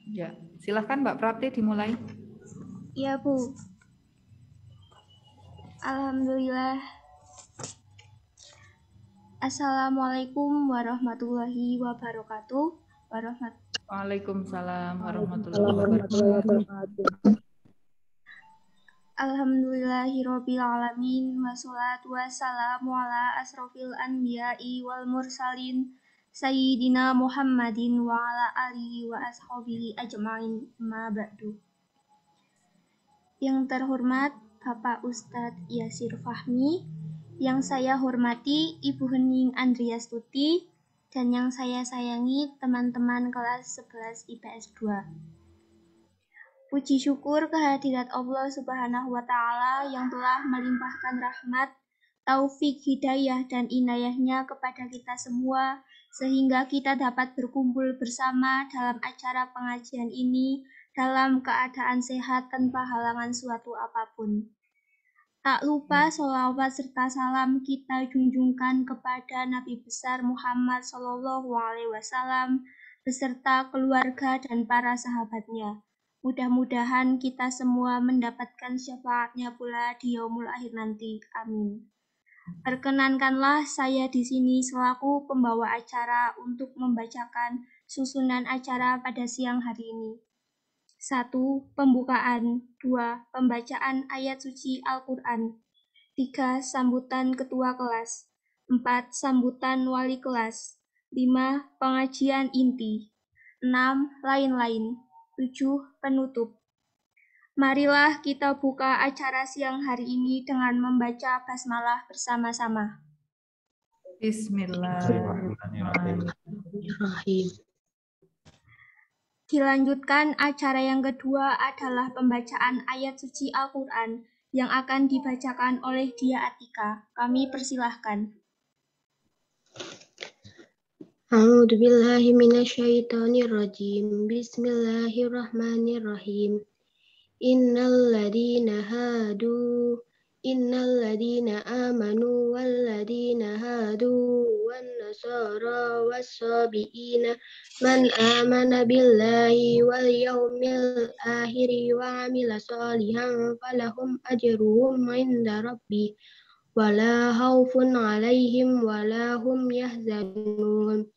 Ya, silahkan Mbak Prapti dimulai. Iya, Bu. Alhamdulillah. Assalamualaikum warahmatullahi wabarakatuh. Waalaikumsalam warahmatullahi Warahmatullahi wabarakatuh. wabarakatuh. Alhamdulillahirabbil alamin wassalatu wassalamu ala asrofil anbiya'i wal mursalin sayyidina Muhammadin wa ala alihi wa ashabihi ajmain ma ba'du. Yang terhormat Bapak Ustadz Yasir Fahmi, yang saya hormati Ibu Hening Andriastuti, dan yang saya sayangi teman-teman kelas 11 IPS 2. Puji syukur kehadirat Allah Subhanahu wa Ta'ala yang telah melimpahkan rahmat, taufik, hidayah, dan inayahnya kepada kita semua, sehingga kita dapat berkumpul bersama dalam acara pengajian ini dalam keadaan sehat tanpa halangan suatu apapun. Tak lupa sholawat serta salam kita junjungkan kepada Nabi besar Muhammad SAW beserta keluarga dan para sahabatnya. Mudah-mudahan kita semua mendapatkan syafaatnya pula di yaumul akhir nanti. Amin. Perkenankanlah saya di sini selaku pembawa acara untuk membacakan susunan acara pada siang hari ini. 1. Pembukaan. 2. Pembacaan ayat suci Al-Quran. 3. Sambutan ketua kelas. 4. Sambutan wali kelas. 5. Pengajian inti. 6. Lain-lain. 7. Penutup. Marilah kita buka acara siang hari ini dengan membaca basmalah bersama-sama. Bismillahirrahmanirrahim. Dilanjutkan acara yang kedua adalah pembacaan ayat suci Al-Quran yang akan dibacakan oleh Dia Atika. Kami persilahkan. A'udzu billahi minasyaitonir rajim. Bismillahirrahmanirrahim. Innal ladina amanu wal ladina hadu wan nasara was-sabiina man amana billahi wal yaumil akhir wa amila shalihan falahum ajruhum 'inda rabbihim wala khaufun 'alaihim wala hum yahzanun.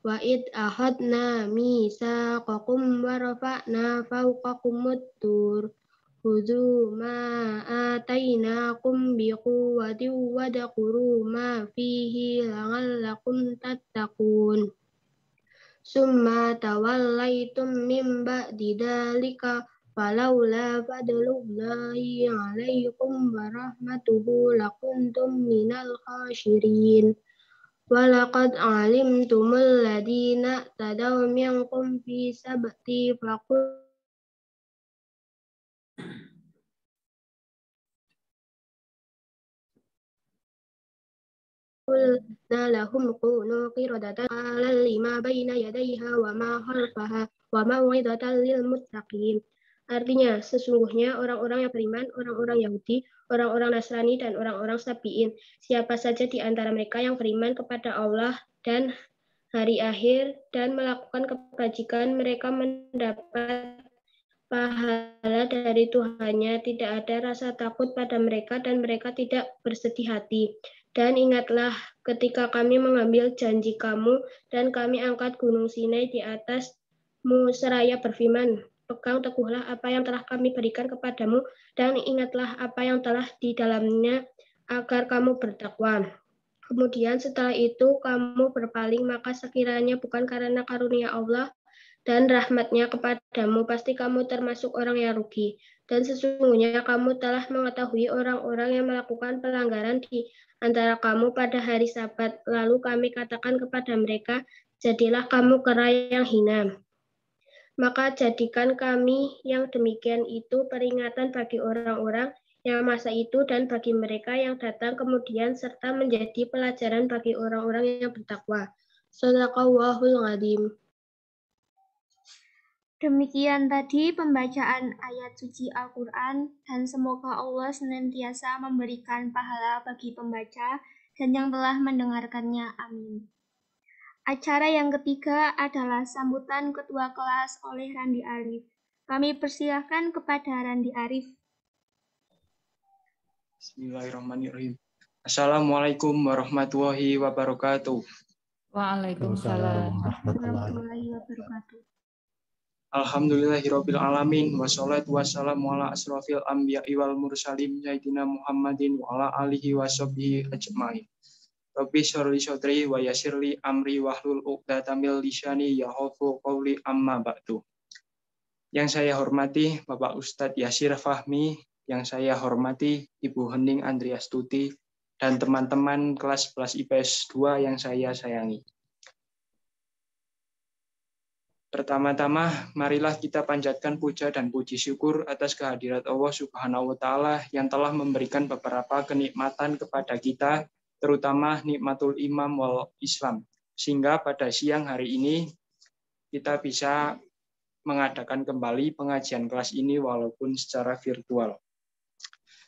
Wa id ahadna mitsaqakum wa rafa'na fawqakumut tur khudhu ma atainakum biquwwatin wadhkuru ma fihi la'allakum tattaqun. Summa tawallaitum min ba'di dzalika falawla fadlullahi 'alaikum wa rahmatuhu lakuntum minal khasyirin. Walaqad alimtumul ladina tadaw minkum fi sabti فقلنا لهم كونوا قردة قال لما بين يديها وما خلفها وموعظة للمتقين. Artinya, sesungguhnya orang-orang yang beriman, orang-orang Yahudi, orang-orang Nasrani, dan orang-orang Sabi'in. Siapa saja di antara mereka yang beriman kepada Allah dan hari akhir dan melakukan kebajikan, mereka mendapat pahala dari Tuhannya. Tidak ada rasa takut pada mereka dan mereka tidak bersedih hati. Dan ingatlah ketika kami mengambil janji kamu dan kami angkat gunung Sinai di atasmu seraya berfirman, pegang teguhlah apa yang telah kami berikan kepadamu dan ingatlah apa yang telah di dalamnya agar kamu bertakwa. Kemudian setelah itu kamu berpaling, maka sekiranya bukan karena karunia Allah dan rahmatnya kepadamu, pasti kamu termasuk orang yang rugi. Dan sesungguhnya kamu telah mengetahui orang-orang yang melakukan pelanggaran di antara kamu pada hari Sabat. Lalu kami katakan kepada mereka, jadilah kamu kera yang hina. Maka jadikan kami yang demikian itu peringatan bagi orang-orang yang masa itu dan bagi mereka yang datang kemudian serta menjadi pelajaran bagi orang-orang yang bertakwa. Shadaqallahul Adzim. Demikian tadi pembacaan ayat suci Al-Quran dan semoga Allah senantiasa memberikan pahala bagi pembaca dan yang telah mendengarkannya. Amin. Acara yang ketiga adalah sambutan ketua kelas oleh Randi Arif. Kami persilahkan kepada Randi Arif. Bismillahirrahmanirrahim. Assalamualaikum warahmatullahi wabarakatuh. Waalaikumsalam. Warahmatullahi wabarakatuh. Alhamdulillahirabbil alamin wassalatu wassalamu ala asrofil anbiya'i wal mursalin sayyidina Muhammadin wa ala alihi washabbihi ajmain. Rabbi shrah li sadri wa yassir li amri wahlul 'uqdatam min lisani yafqahu qawli amma ba'du. Yang saya hormati Bapak Ustadz Yasir Fahmi, yang saya hormati Ibu Hening Andriastuti, dan teman-teman kelas 11 IPS 2 yang saya sayangi. Pertama-tama, marilah kita panjatkan puja dan puji syukur atas kehadirat Allah Subhanahu wa Ta'ala yang telah memberikan beberapa kenikmatan kepada kita, terutama nikmatul imam wal Islam, sehingga pada siang hari ini kita bisa mengadakan kembali pengajian kelas ini walaupun secara virtual.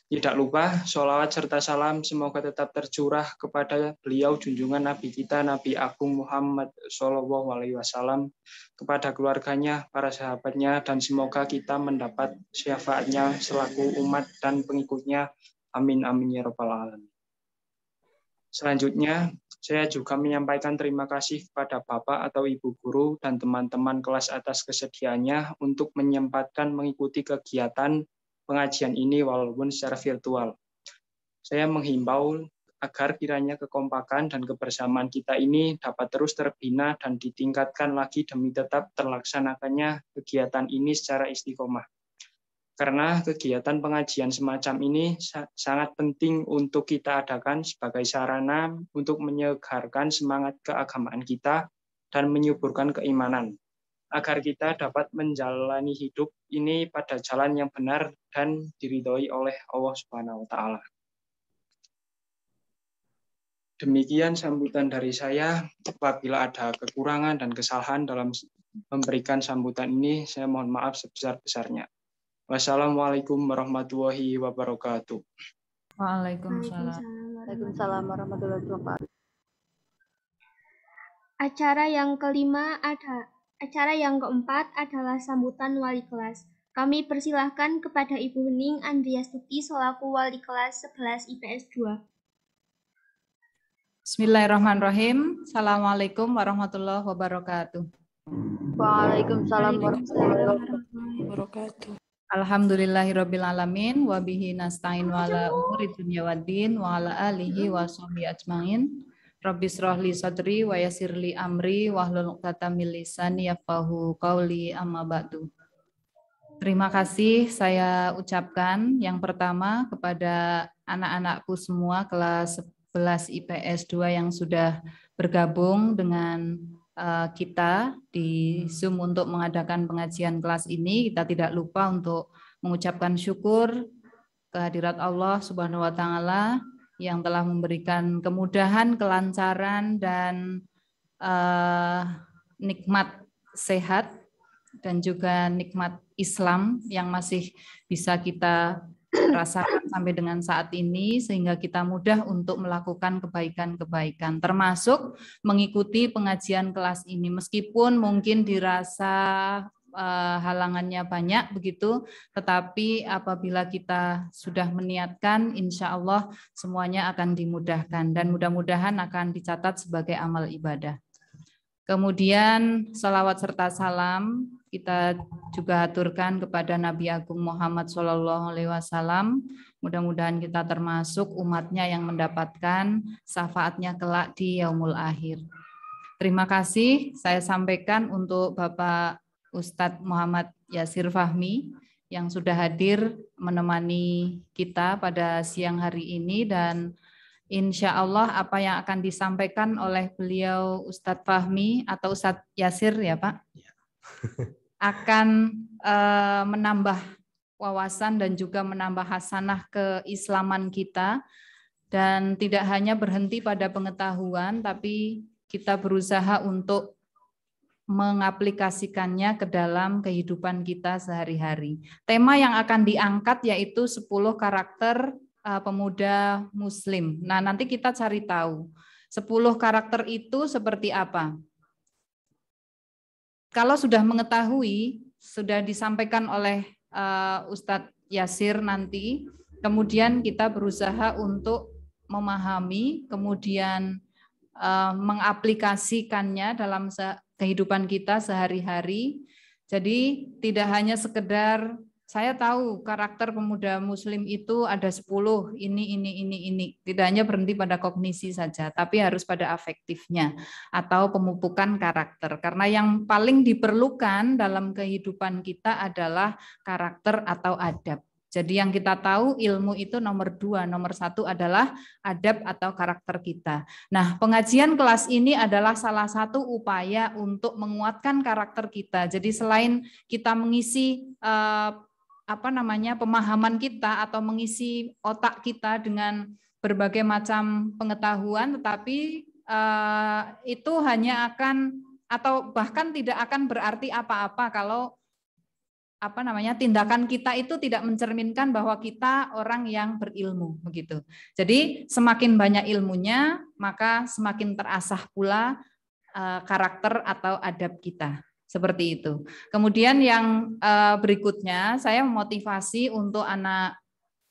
Tidak lupa, sholawat serta salam semoga tetap tercurah kepada beliau junjungan Nabi kita, Nabi Agung Muhammad SAW, kepada keluarganya, para sahabatnya, dan semoga kita mendapat syafaatnya selaku umat dan pengikutnya. Amin, amin, ya rabbal alamin. Selanjutnya, saya juga menyampaikan terima kasih kepada Bapak atau Ibu Guru dan teman-teman kelas atas kesediaannya untuk menyempatkan mengikuti kegiatan pengajian ini walaupun secara virtual. Saya menghimbau agar kiranya kekompakan dan kebersamaan kita ini dapat terus terbina dan ditingkatkan lagi demi tetap terlaksanakannya kegiatan ini secara istiqomah. Karena kegiatan pengajian semacam ini sangat penting untuk kita adakan sebagai sarana untuk menyegarkan semangat keagamaan kita dan menyuburkan keimanan, agar kita dapat menjalani hidup ini pada jalan yang benar dan diridhoi oleh Allah Subhanahu wa Ta'ala. Demikian sambutan dari saya. Apabila ada kekurangan dan kesalahan dalam memberikan sambutan ini, saya mohon maaf sebesar-besarnya. Wassalamualaikum warahmatullahi wabarakatuh. Waalaikumsalam. Waalaikumsalam warahmatullahi wabarakatuh. Acara yang keempat adalah sambutan wali kelas. Kami persilahkan kepada Ibu Hening Andriastuti selaku wali kelas 11 IPS 2. Bismillahirrahmanirrahim. Assalamualaikum warahmatullahi wabarakatuh. Waalaikumsalam warahmatullahi wabarakatuh. Alhamdulillahirabbil alamin wa bihi nasta'in wa ala umuri dunya waddin wa ala alihi wa sahbihi ajmain. Rabbi shrah li sadri wa yassir li amri wahlul 'uqdatam min lisani yafqahu qawli amma ba'du. Terima kasih saya ucapkan yang pertama kepada anak-anakku semua kelas 11 IPS 2 yang sudah bergabung dengan kita di Zoom untuk mengadakan pengajian kelas ini. Kita tidak lupa untuk mengucapkan syukur kehadirat Allah Subhanahu wa Ta'ala yang telah memberikan kemudahan, kelancaran, dan nikmat sehat dan juga nikmat Islam yang masih bisa kita rasakan sampai dengan saat ini, sehingga kita mudah untuk melakukan kebaikan-kebaikan, termasuk mengikuti pengajian kelas ini, meskipun mungkin dirasa halangannya banyak begitu, tetapi apabila kita sudah meniatkan, insya Allah semuanya akan dimudahkan dan mudah-mudahan akan dicatat sebagai amal ibadah. Kemudian salawat serta salam kita juga aturkan kepada Nabi Agung Muhammad SAW. Mudah-mudahan kita termasuk umatnya yang mendapatkan syafaatnya kelak di yaumul akhir. Terima kasih saya sampaikan untuk Bapak Ustadz Muhammad Yasir Fahmi yang sudah hadir menemani kita pada siang hari ini, dan insya Allah apa yang akan disampaikan oleh beliau Ustadz Fahmi atau Ustadz Yasir ya Pak, akan menambah wawasan dan juga menambah hasanah keislaman kita, dan tidak hanya berhenti pada pengetahuan, tapi kita berusaha untuk mengaplikasikannya ke dalam kehidupan kita sehari-hari. Tema yang akan diangkat yaitu 10 karakter pemuda muslim. Nah, nanti kita cari tahu 10 karakter itu seperti apa? Kalau sudah mengetahui, sudah disampaikan oleh Ustadz Yasir nanti, kemudian kita berusaha untuk memahami, kemudian mengaplikasikannya dalam kehidupan kita sehari-hari. Jadi tidak hanya sekedar saya tahu karakter pemuda muslim itu ada 10, ini. Tidak hanya berhenti pada kognisi saja, tapi harus pada afektifnya atau pemupukan karakter. Karena yang paling diperlukan dalam kehidupan kita adalah karakter atau adab. Jadi yang kita tahu ilmu itu nomor 2, nomor 1 adalah adab atau karakter kita. Nah, pengajian kelas ini adalah salah satu upaya untuk menguatkan karakter kita. Jadi selain kita mengisi pemahaman kita atau mengisi otak kita dengan berbagai macam pengetahuan, tetapi itu hanya akan atau bahkan tidak akan berarti apa-apa kalau tindakan kita itu tidak mencerminkan bahwa kita orang yang berilmu begitu. Jadi semakin banyak ilmunya, maka semakin terasah pula karakter atau adab kita. Seperti itu. Kemudian yang berikutnya saya memotivasi untuk anak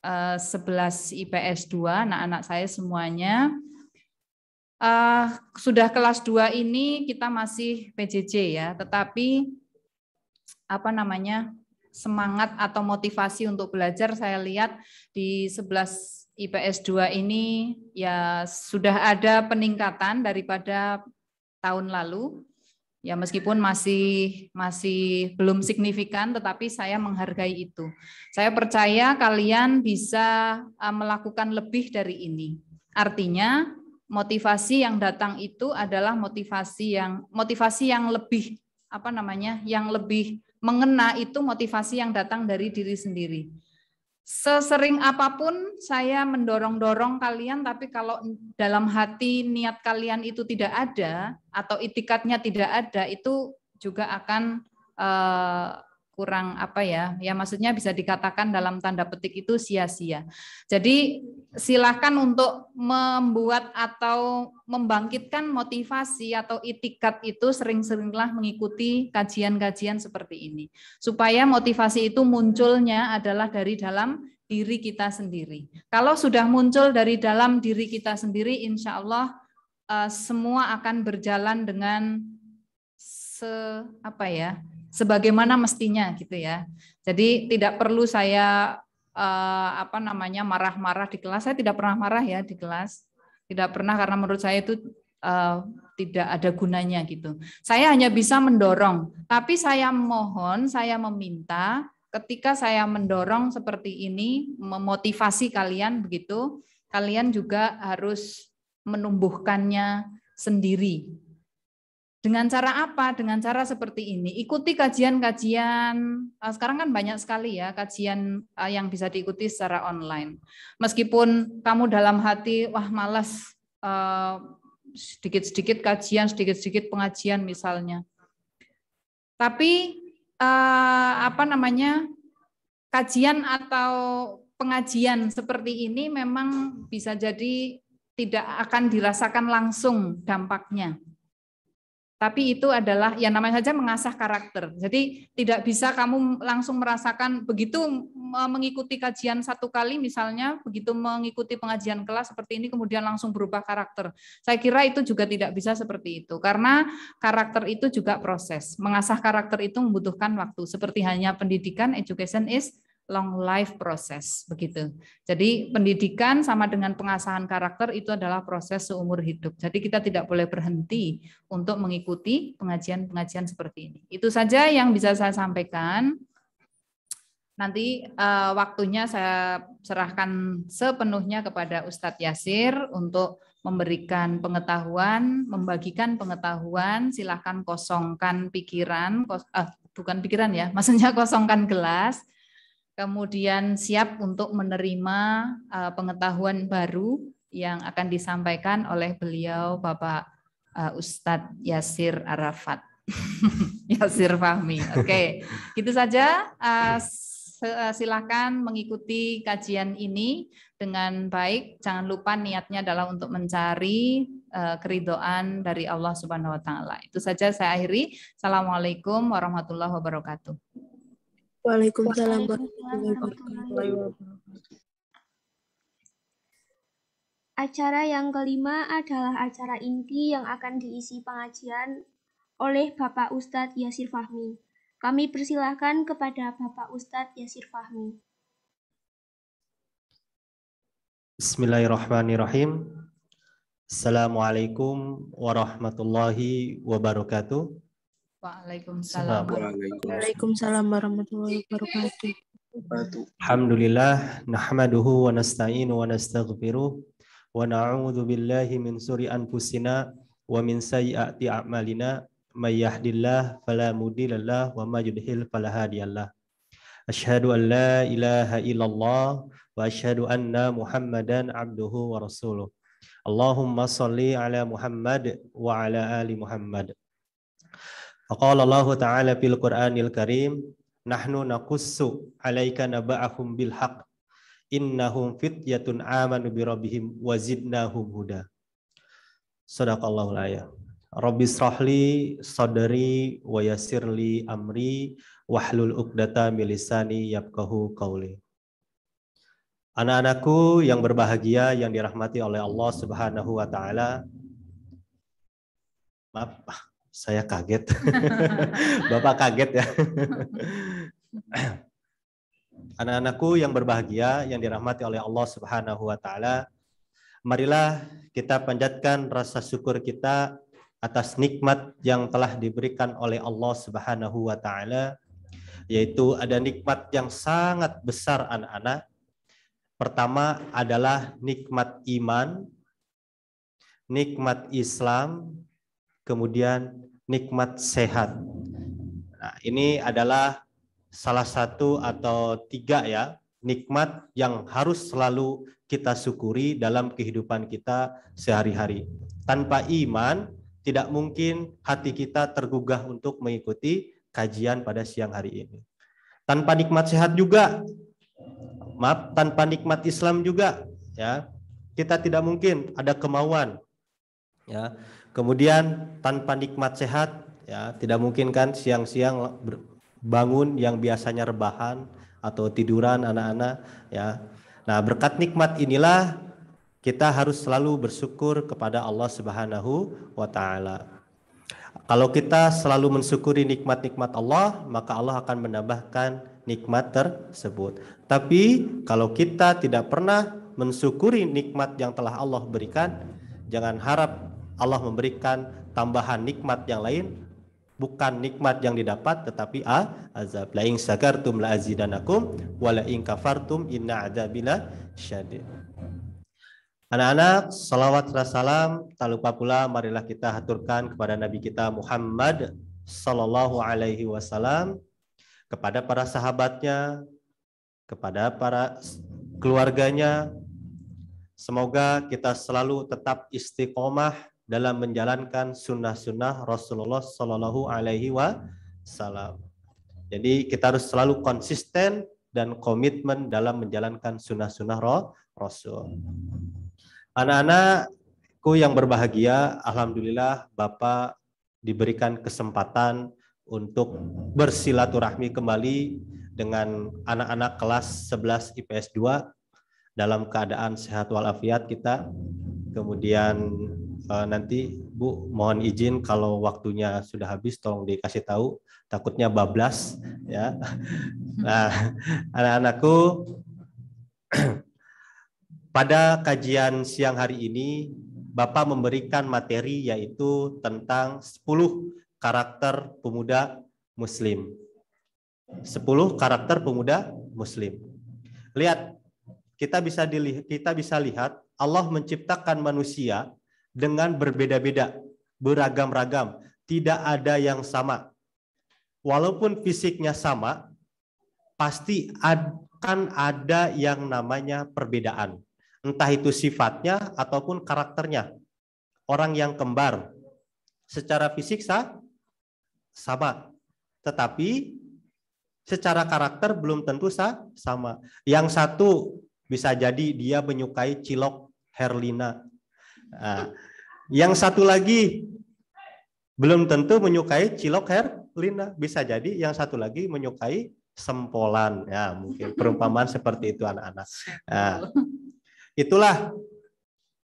11 IPS 2, anak-anak saya semuanya. Sudah kelas 2 ini kita masih PJJ ya, tetapi semangat atau motivasi untuk belajar saya lihat di 11 IPS 2 ini ya sudah ada peningkatan daripada tahun lalu. Ya meskipun masih belum signifikan, tetapi saya menghargai itu. Saya percaya kalian bisa melakukan lebih dari ini. Artinya motivasi yang datang itu adalah motivasi yang lebih yang lebih mengena, itu motivasi yang datang dari diri sendiri. Sesering apapun saya mendorong-dorong kalian, tapi kalau dalam hati niat kalian itu tidak ada atau itikadnya tidak ada, itu juga akan kurang maksudnya bisa dikatakan dalam tanda petik itu sia-sia. Jadi silakan untuk membuat atau membangkitkan motivasi atau itikad itu sering-seringlah mengikuti kajian-kajian seperti ini. Supaya motivasi itu munculnya adalah dari dalam diri kita sendiri. Kalau sudah muncul dari dalam diri kita sendiri, insya Allah semua akan berjalan dengan sebagaimana mestinya gitu ya. Jadi tidak perlu saya marah-marah di kelas. Saya tidak pernah marah ya di kelas. Tidak pernah, karena menurut saya itu tidak ada gunanya gitu. Saya hanya bisa mendorong, tapi saya mohon, saya meminta ketika saya mendorong seperti ini, memotivasi kalian begitu, kalian juga harus menumbuhkannya sendiri. Dengan cara apa? Dengan cara seperti ini. Ikuti kajian-kajian. Sekarang kan banyak sekali ya kajian yang bisa diikuti secara online. Meskipun kamu dalam hati, wah malas, sedikit-sedikit kajian, sedikit-sedikit pengajian misalnya. Tapi kajian atau pengajian seperti ini memang bisa jadi tidak akan dirasakan langsung dampaknya. Tapi itu adalah yang namanya saja mengasah karakter. Jadi tidak bisa kamu langsung merasakan begitu mengikuti kajian 1 kali misalnya, begitu mengikuti pengajian kelas seperti ini kemudian langsung berubah karakter. Saya kira itu juga tidak bisa seperti itu. Karena karakter itu juga proses. Mengasah karakter itu membutuhkan waktu. Seperti hanya pendidikan, education is long life process begitu. Jadi pendidikan sama dengan pengasahan karakter itu adalah proses seumur hidup. Jadi kita tidak boleh berhenti untuk mengikuti pengajian-pengajian seperti ini. Itu saja yang bisa saya sampaikan. Nanti waktunya saya serahkan sepenuhnya kepada Ustadz Yasir untuk memberikan pengetahuan, membagikan pengetahuan. Silahkan kosongkan pikiran, bukan pikiran ya, maksudnya kosongkan gelas. Kemudian siap untuk menerima pengetahuan baru yang akan disampaikan oleh beliau Bapak Ustadz Yasir Arafat. Yasir Fahmi. Oke, gitu saja. silakan mengikuti kajian ini dengan baik. Jangan lupa niatnya adalah untuk mencari keridhaan dari Allah Subhanahu wa taala. Itu saja saya akhiri. Assalamualaikum warahmatullahi wabarakatuh. Waalaikumsalam warahmatullahi wabarakatuh. Acara yang kelima adalah acara inti yang akan diisi pengajian oleh Bapak Ustadz Yasir Fahmi. Kami persilahkan kepada Bapak Ustadz Yasir Fahmi. Bismillahirrahmanirrahim. Assalamualaikum warahmatullahi wabarakatuh. Waalaikumsalam. Waalaikumsalam warahmatullahi wabarakatuh. Alhamdulillah, nahmaduhu wa nasta'inu wa nastaghfiruh wa na'udzu billahi min suri anfusina wa min sayyiati a'malina. May yahdihillahu fala mudhillalah wa may yudhlil fala hadiyalah. Asyhadu an la ilaha illallah wa asyhadu anna Muhammadan abduhu wa rasuluh. Allahumma shalli ala Muhammad wa ala ali Muhammad. Faqala Allah ta'ala fil Qur'anil Karim, nahnu naqussu 'alaika naba'ahum bil haqq innahum fityatun amanu bi rabbihim wa zidnahum huda. Shadaqallahul ayah. Rabbi shrahli sadri wa yassirli amri wahlul 'uqdata min lisani yafqahu qawli. Anak-anakku yang berbahagia yang dirahmati oleh Allah Subhanahu wa taala. Maaf, saya kaget. Bapak kaget ya. Anak-anakku yang berbahagia yang dirahmati oleh Allah Subhanahu wa taala. Marilah kita panjatkan rasa syukur kita atas nikmat yang telah diberikan oleh Allah Subhanahu wa taala, yaitu ada nikmat yang sangat besar anak-anak. Pertama adalah nikmat iman, nikmat Islam, kemudian nikmat sehat. Nah, ini adalah salah satu atau tiga ya, nikmat yang harus selalu kita syukuri dalam kehidupan kita sehari-hari. Tanpa iman, tidak mungkin hati kita tergugah untuk mengikuti kajian pada siang hari ini. Tanpa nikmat sehat juga, tanpa nikmat Islam juga, ya, kita tidak mungkin ada kemauan, ya. Kemudian tanpa nikmat sehat, ya, tidak mungkin kan siang-siang bangun yang biasanya rebahan atau tiduran anak-anak, ya. Nah, berkat nikmat inilah kita harus selalu bersyukur kepada Allah Subhanahu wa taala. Kalau kita selalu mensyukuri nikmat-nikmat Allah, maka Allah akan menambahkan nikmat tersebut. Tapi kalau kita tidak pernah mensyukuri nikmat yang telah Allah berikan, jangan harap Allah memberikan tambahan nikmat yang lain, bukan nikmat yang didapat tetapi azab. La in syakartum la azidanakum wa la in kafartum inna adzabila syadid. Anak-anak, salawat dan salam tak lupa pula marilah kita haturkan kepada Nabi kita Muhammad sallallahu alaihi wasallam, kepada para sahabatnya, kepada para keluarganya. Semoga kita selalu tetap istiqomah dalam menjalankan sunnah-sunnah Rasulullah sallallahu alaihi wasallam. Jadi kita harus selalu konsisten dan komitmen dalam menjalankan sunnah-sunnah Rasul. Anak-anakku yang berbahagia, alhamdulillah Bapak diberikan kesempatan untuk bersilaturahmi kembali dengan anak-anak kelas 11 IPS 2 dalam keadaan sehat walafiat kita. Kemudian nanti Bu mohon izin kalau waktunya sudah habis tolong dikasih tahu, takutnya bablas ya. Nah, anak-anakku, pada kajian siang hari ini, Bapak memberikan materi yaitu tentang 10 karakter pemuda Muslim. 10 karakter pemuda Muslim. Lihat, kita bisa lihat Allah menciptakan manusia dengan berbeda-beda, beragam-ragam, tidak ada yang sama. Walaupun fisiknya sama, pasti akan ada yang namanya perbedaan. Entah itu sifatnya ataupun karakternya. Orang yang kembar secara fisik sama, tetapi secara karakter belum tentu sama. Yang satu bisa jadi dia menyukai cilok Herlina. Nah, yang satu lagi belum tentu menyukai cilok Herlina. Bisa jadi yang satu lagi menyukai sempolan. Ya, mungkin perumpamaan seperti itu anak-anak. Nah, itulah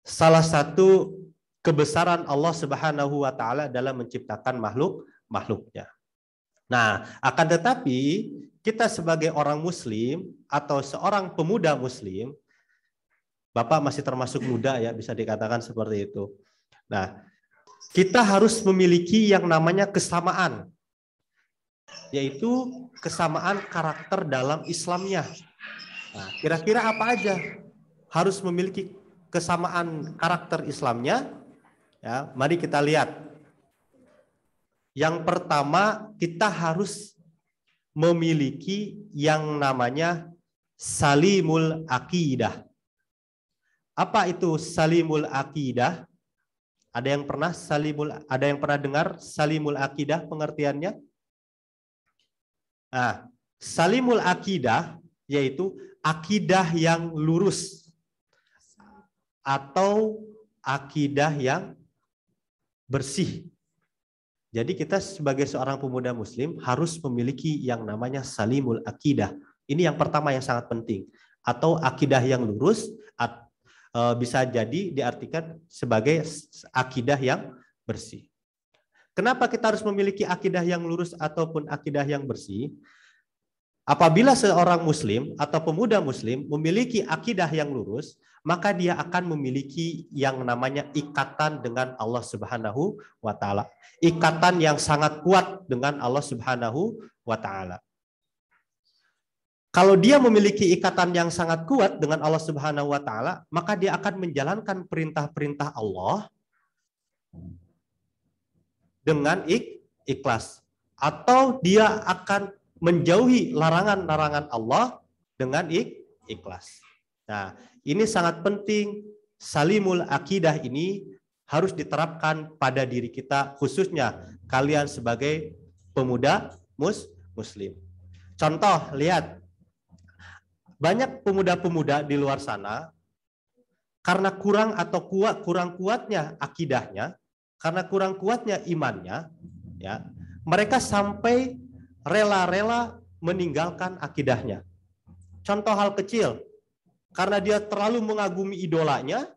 salah satu kebesaran Allah Subhanahu wa taala dalam menciptakan makhluknya. Nah, akan tetapi kita sebagai orang muslim atau seorang pemuda muslim, Bapak masih termasuk muda ya, bisa dikatakan seperti itu. Nah, kita harus memiliki yang namanya kesamaan, yaitu kesamaan karakter dalam Islamnya. Nah, kira-kira apa aja harus memiliki kesamaan karakter Islamnya? Ya, mari kita lihat. Yang pertama, kita harus memiliki yang namanya salimul aqidah. Apa itu salimul aqidah? Ada yang pernah dengar salimul aqidah pengertiannya? Nah, salimul aqidah yaitu akidah yang lurus atau akidah yang bersih. Jadi kita sebagai seorang pemuda muslim harus memiliki yang namanya salimul akidah. Ini yang pertama yang sangat penting. Atau akidah yang lurus, bisa jadi diartikan sebagai akidah yang bersih. Kenapa kita harus memiliki akidah yang lurus ataupun akidah yang bersih? Apabila seorang muslim atau pemuda muslim memiliki akidah yang lurus, maka dia akan memiliki yang namanya ikatan dengan Allah Subhanahu wa taala. Ikatan yang sangat kuat dengan Allah Subhanahu wa taala. Kalau dia memiliki ikatan yang sangat kuat dengan Allah Subhanahu wa taala, maka dia akan menjalankan perintah-perintah Allah dengan ikhlas, atau dia akan menjauhi larangan-larangan Allah dengan ikhlas. Nah, ini sangat penting. Salimul akidah ini harus diterapkan pada diri kita, khususnya kalian sebagai pemuda muslim. Contoh, lihat. Banyak pemuda-pemuda di luar sana, karena kurang kuatnya akidahnya, karena kurang kuatnya imannya, ya, mereka sampai rela-rela meninggalkan akidahnya. Contoh hal kecil, karena dia terlalu mengagumi idolanya,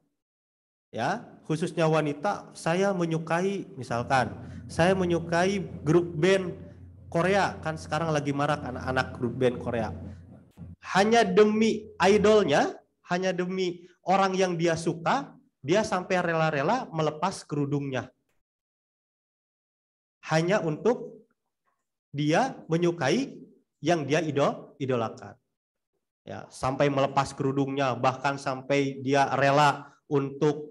ya, khususnya wanita, saya menyukai, misalkan, saya menyukai grup band Korea, kan sekarang lagi marak anak-anak grup band Korea. Hanya demi idolnya, hanya demi orang yang dia suka, dia sampai rela-rela melepas kerudungnya. Hanya untuk dia menyukai yang dia idolakan. Ya, sampai melepas kerudungnya, bahkan sampai dia rela untuk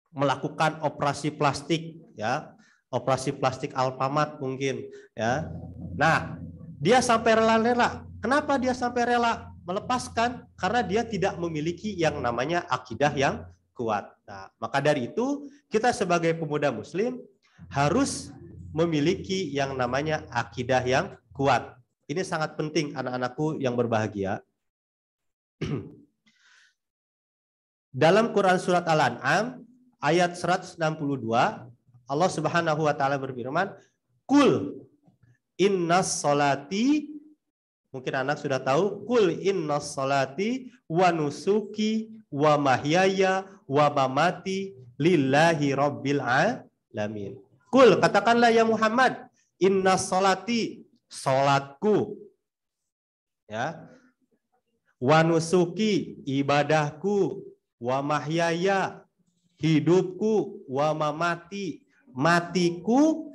melakukan operasi plastik, ya, operasi plastik Alfamart mungkin, ya. Nah, dia sampai rela-rela. Kenapa dia sampai rela melepaskan? Karena dia tidak memiliki yang namanya akidah yang kuat. Nah, maka dari itu kita sebagai pemuda muslim harus memiliki yang namanya akidah yang kuat. Ini sangat penting anak-anakku yang berbahagia. Dalam Quran surat Al-An'am ayat 162, Allah Subhanahu wa taala berfirman, "Qul innas salati", mungkin anak sudah tahu, "Qul innas salati wa nusuki wa mahyaya wa mamati lillahi rabbil alamin." Qul, katakanlah ya Muhammad, innas salati, salatku, ya, wa nusuki, ibadahku, wa mahyaya, hidupku, wa mamati, matiku,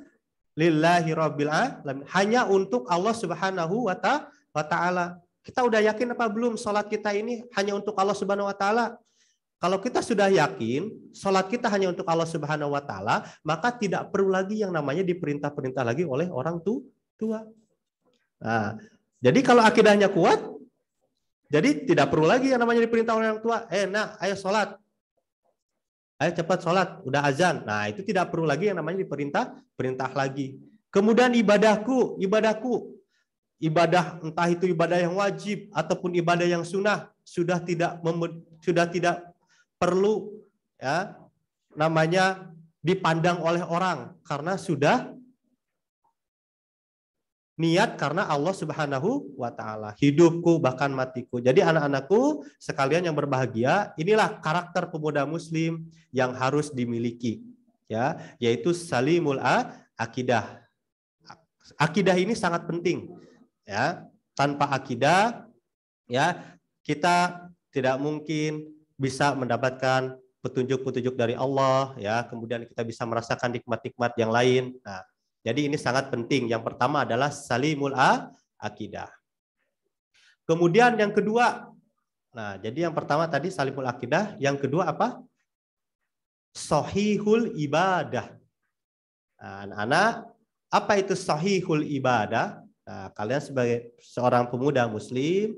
lillahi rabbil alamin, hanya untuk Allah Subhanahu wa taala. Kita udah yakin apa belum salat kita ini hanya untuk Allah Subhanahu wa taala? Kalau kita sudah yakin salat kita hanya untuk Allah Subhanahu wa taala, maka tidak perlu lagi yang namanya diperintah-perintah lagi oleh orang tua. Nah, jadi kalau akidahnya kuat, jadi tidak perlu lagi yang namanya diperintah oleh orang tua. Nah, ayo salat. Ayo cepat sholat, udah azan. Nah, itu tidak perlu lagi yang namanya diperintah lagi. Kemudian ibadahku. ibadah, entah itu ibadah yang wajib ataupun ibadah yang sunnah, sudah tidak perlu ya namanya dipandang oleh orang, karena sudah niat karena Allah Subhanahu wa taala, hidupku bahkan matiku. Jadi anak-anakku sekalian yang berbahagia, inilah karakter pemuda muslim yang harus dimiliki, ya, yaitu salimul akidah. Akidah ini sangat penting, ya. Tanpa akidah, ya, kita tidak mungkin bisa mendapatkan petunjuk-petunjuk dari Allah, ya. Kemudian kita bisa merasakan nikmat-nikmat yang lain. Nah, jadi ini sangat penting. Yang pertama adalah salimul akidah. Kemudian yang kedua, nah, jadi yang pertama tadi salimul akidah, yang kedua apa? Sahihul ibadah. Nah, anak-anak, apa itu sahihul ibadah? Nah, kalian sebagai seorang pemuda muslim,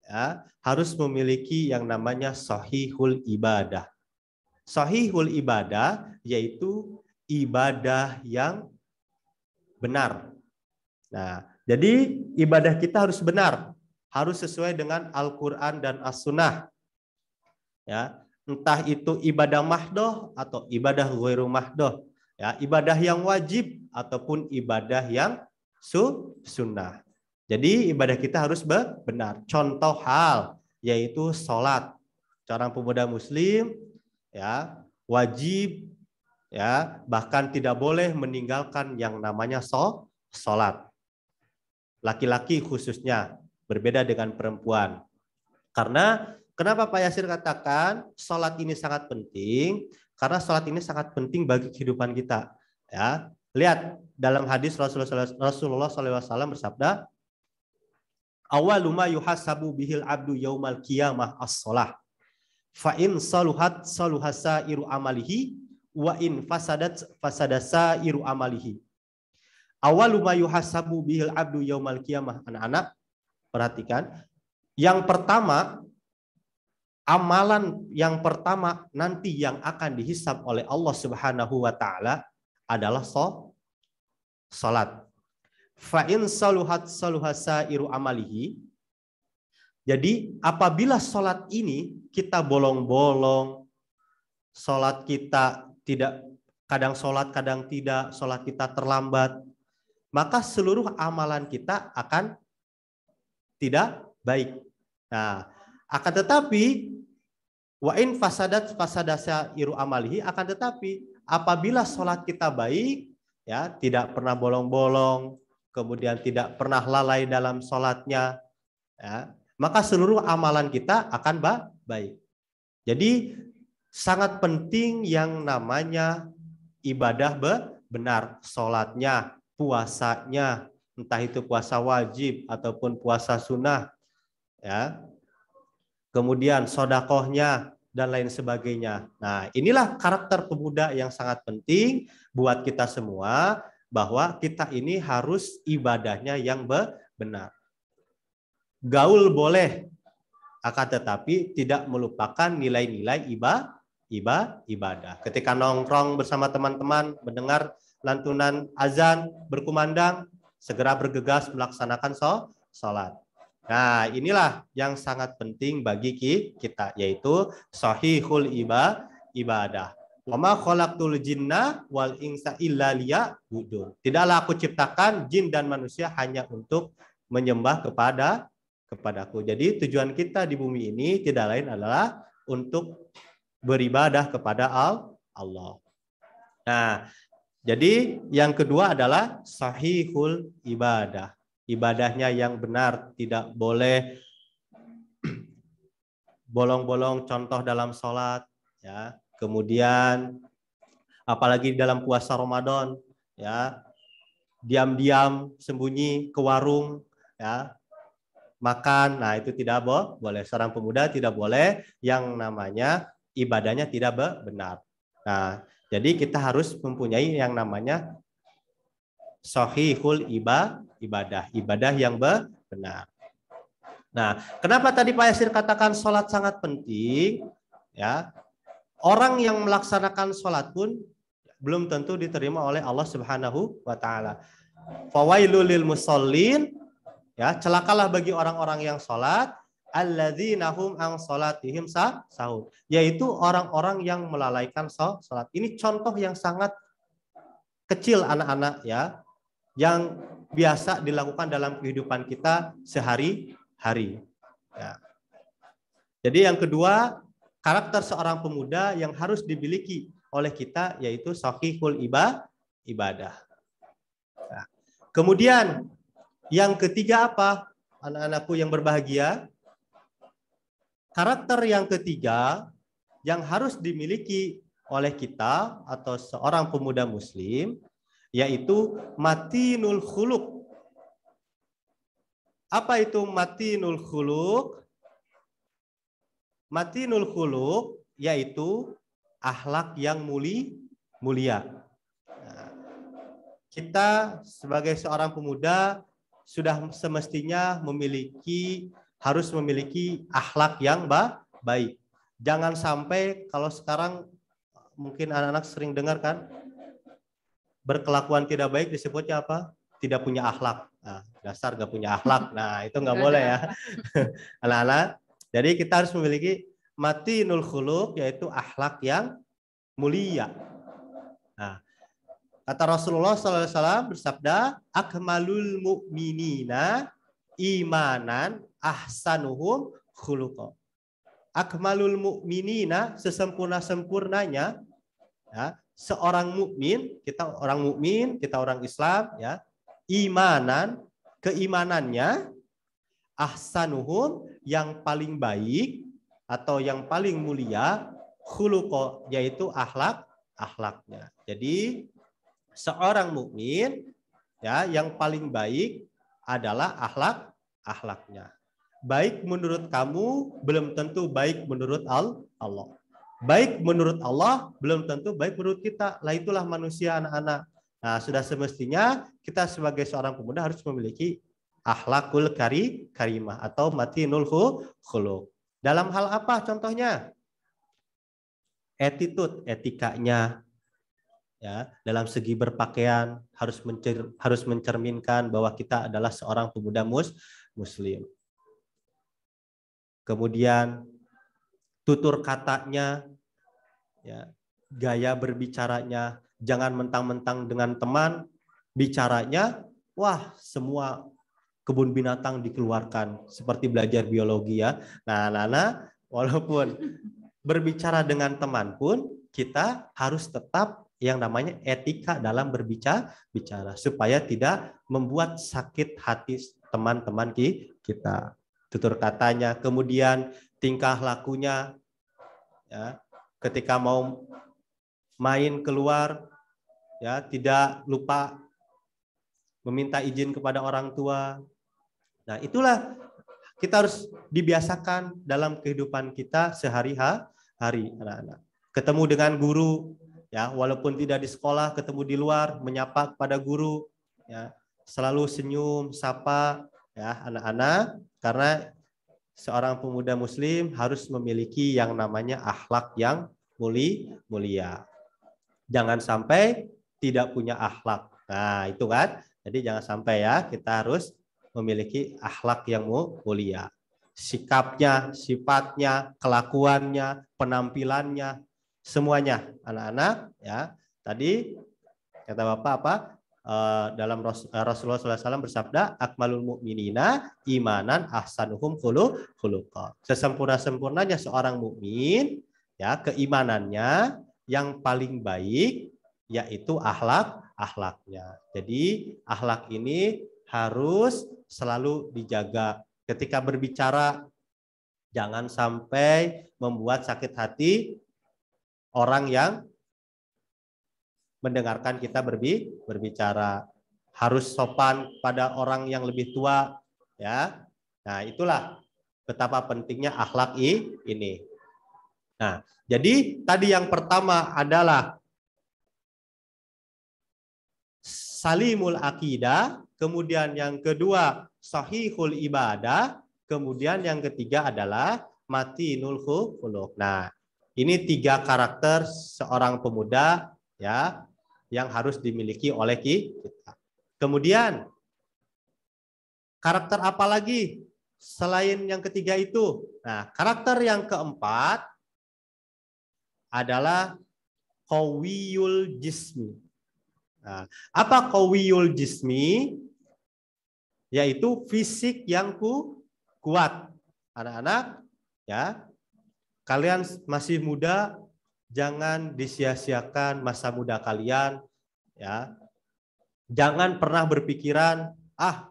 ya, harus memiliki yang namanya sahihul ibadah. Sahihul ibadah yaitu ibadah yang benar. Nah, jadi ibadah kita harus benar, harus sesuai dengan Al-Quran dan As-Sunnah. Ya, entah itu ibadah mahdoh atau ibadah ghairu mahdoh, ya, ibadah yang wajib ataupun ibadah yang sunnah. Jadi ibadah kita harus benar. Contoh hal yaitu sholat. Seorang pemuda muslim, ya, wajib, ya, bahkan tidak boleh meninggalkan yang namanya sholat. Laki-laki khususnya, berbeda dengan perempuan. Karena kenapa Pak Yasir katakan sholat ini sangat penting? Karena sholat ini sangat penting bagi kehidupan kita. Ya, lihat dalam hadis Rasulullah SAW bersabda, "Awwalu ma yuhasabu bihil abdu yaumal qiyamah as-shalah. Fa in saluhat saluhasa iru amalihi wa in fasadat fasadasa iru amalihi." Awwalu ma yuhasabu bihil abdu yaumal qiyamah. Anak-anak, perhatikan. Yang pertama, amalan yang pertama nanti yang akan dihisab oleh Allah Subhanahu wa taala adalah salat. Fa in saluhat saluhasa iru amalihi. Jadi apabila salat ini kita bolong-bolong, salat kita tidak, kadang salat kadang tidak, salat kita terlambat, maka seluruh amalan kita akan tidak baik. Nah, akan tetapi wa in fasadat fasadasa iru amalihi, akan tetapi apabila salat kita baik, ya, tidak pernah bolong-bolong, kemudian tidak pernah lalai dalam salatnya, ya, maka seluruh amalan kita akan baik. Jadi sangat penting yang namanya ibadah benar, salatnya, puasanya, entah itu puasa wajib ataupun puasa sunnah, ya. Kemudian sodakohnya dan lain sebagainya. Nah, inilah karakter pemuda yang sangat penting buat kita semua, bahwa kita ini harus ibadahnya yang benar. Gaul boleh, akan tetapi tidak melupakan nilai-nilai ibadah. Ketika nongkrong bersama teman-teman, mendengar lantunan azan berkumandang, segera bergegas melaksanakan sholat. Nah, inilah yang sangat penting bagi kita, yaitu sahihul ibadah. Wa ma khalaqtul jinna wal insa illa liya'budun. Tidaklah aku ciptakan jin dan manusia hanya untuk menyembah kepadaku. Jadi tujuan kita di bumi ini tidak lain adalah untuk beribadah kepada Allah. Nah, jadi yang kedua adalah sahihul ibadah. Ibadahnya yang benar, tidak boleh bolong-bolong, contoh dalam sholat, ya. Kemudian apalagi dalam puasa Ramadan, ya, diam-diam sembunyi ke warung, ya, makan. Nah, itu tidak boleh. Seorang pemuda tidak boleh yang namanya ibadahnya tidak benar. Nah, jadi kita harus mempunyai yang namanya sahihul ibadah yang benar. Nah, kenapa tadi Pak Yasir katakan sholat sangat penting? Ya, orang yang melaksanakan sholat pun belum tentu diterima oleh Allah Subhanahu wa taala. Fawailul lil musallin, Ya, celakalah bagi orang-orang yang sholat, alladzina hum an sholatihim sahun, yaitu orang-orang yang melalaikan sholat. Ini contoh yang sangat kecil anak-anak ya, yang biasa dilakukan dalam kehidupan kita sehari-hari. Ya. Jadi yang kedua, karakter seorang pemuda yang harus dimiliki oleh kita yaitu shahihul ibadah. Nah, kemudian yang ketiga apa? Anak-anakku yang berbahagia, karakter yang ketiga yang harus dimiliki oleh kita atau seorang pemuda muslim yaitu matinul khuluq. Apa itu matinul khuluq? Matinul khuluq yaitu akhlak yang mulia. Nah, kita sebagai seorang pemuda sudah semestinya harus memiliki akhlak yang baik. Jangan sampai, kalau sekarang mungkin anak-anak sering dengar kan, berkelakuan tidak baik disebutnya apa? Tidak punya akhlak. Nah, dasar gak punya akhlak. Nah, itu nggak boleh ya. Anak-anak, jadi kita harus memiliki matinul khuluq, yaitu akhlak yang mulia. Nah, kata Rasulullah SAW bersabda, akmalul mu'minina imanan ahsanuhum khuluqa. Akmalul mu'minina, sesempurna-sempurnanya ya, seorang mukmin, kita orang Islam ya, imanan, keimanannya, ahsanuhum, yang paling baik atau yang paling mulia, khuluqa, yaitu akhlaknya. Jadi seorang mukmin ya yang paling baik adalah akhlaknya. Baik menurut kamu belum tentu baik menurut Allah. Baik menurut Allah belum tentu baik menurut kita. Lah itulah manusia anak-anak. Nah, sudah semestinya kita sebagai seorang pemuda harus memiliki akhlakul karimah atau matinul khuluq. Dalam hal apa contohnya? Attitude, etikanya. Ya, dalam segi berpakaian harus mencerminkan bahwa kita adalah seorang pemuda muslim. Kemudian tutur katanya, ya, gaya berbicaranya, jangan mentang-mentang dengan teman bicaranya, wah semua kebun binatang dikeluarkan seperti belajar biologi ya. Nah, Nana, walaupun berbicara dengan teman pun kita harus tetap yang namanya etika dalam berbicara supaya tidak membuat sakit hati teman-teman kita. Tutur katanya, kemudian tingkah lakunya ya, ketika mau main keluar ya tidak lupa meminta izin kepada orang tua. Nah, itulah kita harus dibiasakan dalam kehidupan kita sehari-hari, anak-anak. Ketemu dengan guru ya, walaupun tidak di sekolah, ketemu di luar, menyapa kepada guru ya, selalu senyum, sapa ya anak-anak, karena seorang pemuda muslim harus memiliki yang namanya akhlak yang mulia. Jangan sampai tidak punya akhlak. Nah, itu kan. Jadi jangan sampai ya, kita harus memiliki akhlak yang mulia. Sikapnya, sifatnya, kelakuannya, penampilannya, semuanya anak-anak ya. Tadi kata Bapak apa? Dalam Rasulullah SAW bersabda, akmalul mu'minina imanan ahsanuhum khuluqa. Sesempurna-sempurnanya seorang mukmin ya, keimanannya yang paling baik yaitu akhlaknya. Jadi akhlak ini harus selalu dijaga. Ketika berbicara jangan sampai membuat sakit hati orang yang mendengarkan kita berbicara. Harus sopan pada orang yang lebih tua ya. Nah, itulah betapa pentingnya akhlak ini. Nah, jadi tadi yang pertama adalah salimul akidah, kemudian yang kedua sahihul ibadah, kemudian yang ketiga adalah matinul khuluq. Nah, ini 3 karakter seorang pemuda ya yang harus dimiliki oleh kita. Kemudian karakter apa lagi selain yang ketiga itu? Nah, karakter yang keempat adalah qawiyul jismi. Nah, apa qawiyul jismi? Yaitu fisik yang kuat. Anak-anak, ya, kalian masih muda, jangan disia-siakan masa muda kalian, ya. Jangan pernah berpikiran,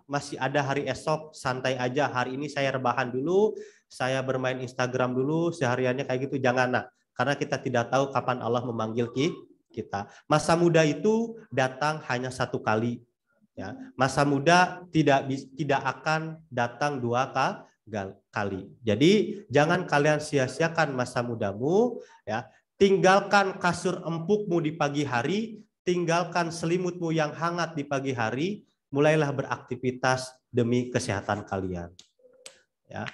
masih ada hari esok, santai aja. Hari ini saya rebahan dulu, saya bermain Instagram dulu, sehariannya kayak gitu. Jangan, nah. Karena kita tidak tahu kapan Allah memanggil kita. Masa muda itu datang hanya satu kali. Ya. Masa muda tidak akan datang dua kali. Jadi jangan kalian sia-siakan masa mudamu. Ya. Tinggalkan kasur empukmu di pagi hari, tinggalkan selimutmu yang hangat di pagi hari, mulailah beraktivitas demi kesehatan kalian. Ya.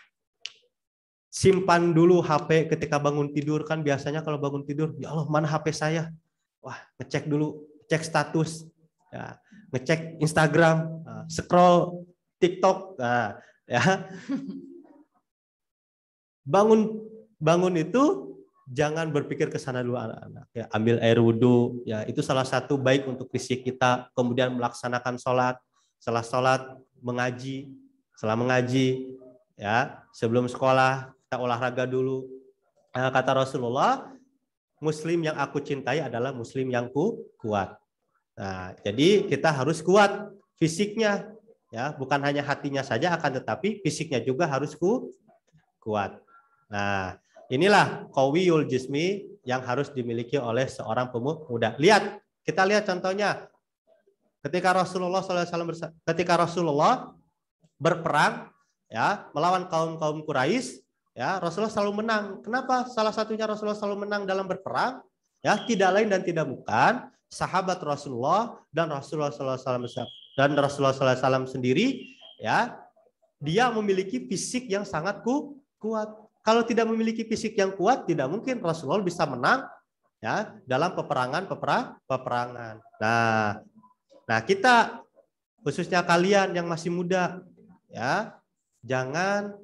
Simpan dulu HP ketika bangun tidur, kan biasanya kalau bangun tidur, ya Allah mana HP saya? Wah, ngecek dulu, cek status, ya, ngecek Instagram, scroll TikTok, ya. Bangun itu jangan berpikir ke sana dulu anak-anak. Ya, ambil air wudhu, ya itu salah satu baik untuk fisik kita. Kemudian melaksanakan sholat, setelah sholat mengaji, setelah mengaji, ya sebelum sekolah kita olahraga dulu. Nah, kata Rasulullah, Muslim yang aku cintai adalah Muslim yang kuat. Nah, jadi kita harus kuat fisiknya, ya bukan hanya hatinya saja, akan tetapi fisiknya juga harus kuat. Nah, inilah qawiyul jismi yang harus dimiliki oleh seorang pemuda. Kita lihat contohnya. Ketika Rasulullah berperang, ya melawan kaum Quraisy, ya Rasulullah selalu menang. Kenapa? Salah satunya Rasulullah selalu menang dalam berperang, ya tidak lain dan tidak bukan sahabat Rasulullah dan Rasulullah SAW sendiri, ya dia memiliki fisik yang sangat kuat. Kalau tidak memiliki fisik yang kuat, tidak mungkin Rasulullah bisa menang, ya dalam peperangan. Nah kita khususnya kalian yang masih muda, ya jangan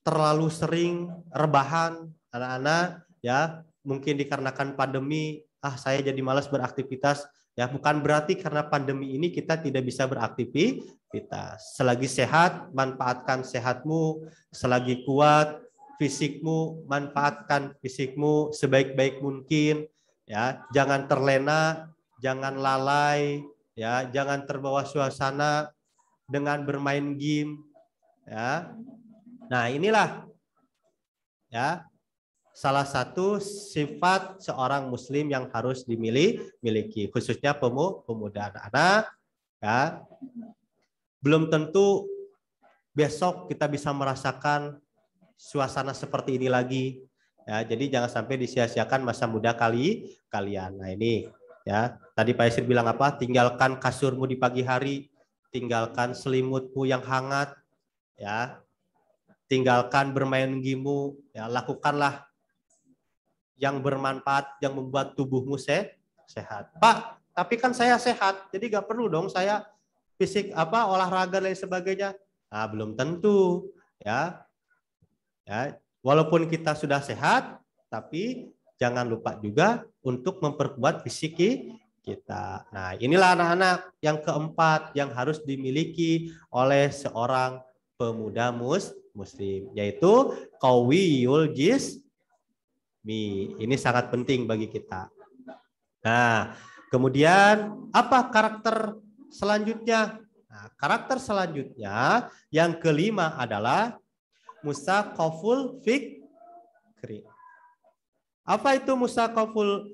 terlalu sering rebahan anak-anak, ya mungkin dikarenakan pandemi, saya jadi malas beraktivitas. Ya bukan berarti karena pandemi ini kita tidak bisa beraktivitas. Selagi sehat, manfaatkan sehatmu. Selagi kuat fisikmu, manfaatkan fisikmu sebaik-baik mungkin. Ya, jangan terlena, jangan lalai, ya, jangan terbawa suasana dengan bermain game. Ya. Nah, inilah ya salah satu sifat seorang muslim yang harus dimiliki, khususnya pemuda anak-anak, ya. Belum tentu besok kita bisa merasakan suasana seperti ini lagi, ya. Jadi jangan sampai disia-siakan masa muda kalian. Nah, ini ya, tadi Pak Yasir bilang apa? Tinggalkan kasurmu di pagi hari, tinggalkan selimutmu yang hangat, ya. Tinggalkan bermain game-mu, ya, lakukanlah yang bermanfaat, yang membuat tubuhmu sehat. Pak, tapi kan saya sehat, jadi nggak perlu dong saya fisik olahraga dan sebagainya. Nah, belum tentu, ya. Ya, walaupun kita sudah sehat, tapi jangan lupa juga untuk memperkuat fisik kita. Nah, inilah anak-anak yang keempat yang harus dimiliki oleh seorang pemuda muslim, yaitu qawiyul jismi. Ini sangat penting bagi kita. Nah, kemudian apa karakter selanjutnya? Nah, karakter selanjutnya yang kelima adalah musaqaful fikri. Apa itu musaqaful